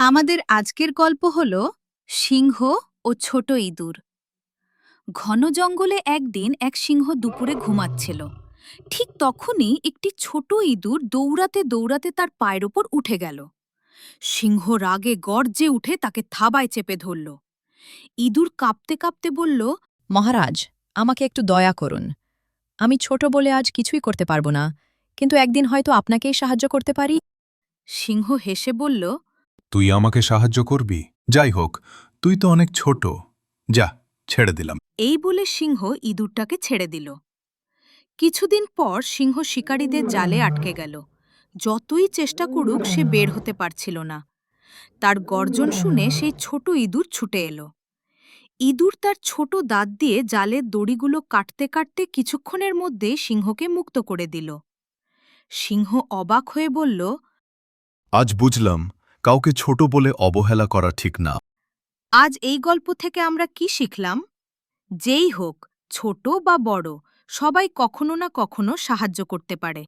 আমাদের আজকের গল্প হল সিংহ ও ছোট ইঁদুর। ঘন জঙ্গলে একদিন এক সিংহ দুপুরে ঘুমাচ্ছিল। ঠিক তখনই একটি ছোট ইঁদুর দৌড়াতে দৌড়াতে তার পায়ের ওপর উঠে গেল। সিংহ রাগে গর্জে উঠে তাকে থাবায় চেপে ধরল। ইঁদুর কাঁপতে কাঁপতে বলল, মহারাজ, আমাকে একটু দয়া করুন। আমি ছোট বলে আজ কিছুই করতে পারবো না, কিন্তু একদিন হয়তো আপনাকেই সাহায্য করতে পারি। সিংহ হেসে বলল, তুই আমাকে সাহায্য করবি? যাই হোক, তুই তো অনেক ছোট। যা, ছেড়ে দিলাম। এই বলে সিংহ ইঁদুরটাকে ছেড়ে দিল। কিছুদিন পর সিংহ শিকারীদের জালে আটকে গেল। যতই চেষ্টা করুক সে বের হতে পারছিল না। তার গর্জন শুনে সেই ছোট ইঁদুর ছুটে এলো। ইঁদুর তার ছোট দাঁত দিয়ে জালের দড়িগুলো কাটতে কাটতে কিছুক্ষণের মধ্যেই সিংহকে মুক্ত করে দিল। সিংহ অবাক হয়ে বলল, আজ বুঝলাম, কাউকে ছোট বলে অবহেলা করা ঠিক না। আজ এই গল্প থেকে আমরা কি শিখলাম? যেই হোক, ছোট বা বড়, সবাই কখনো না কখনো সাহায্য করতে পারে।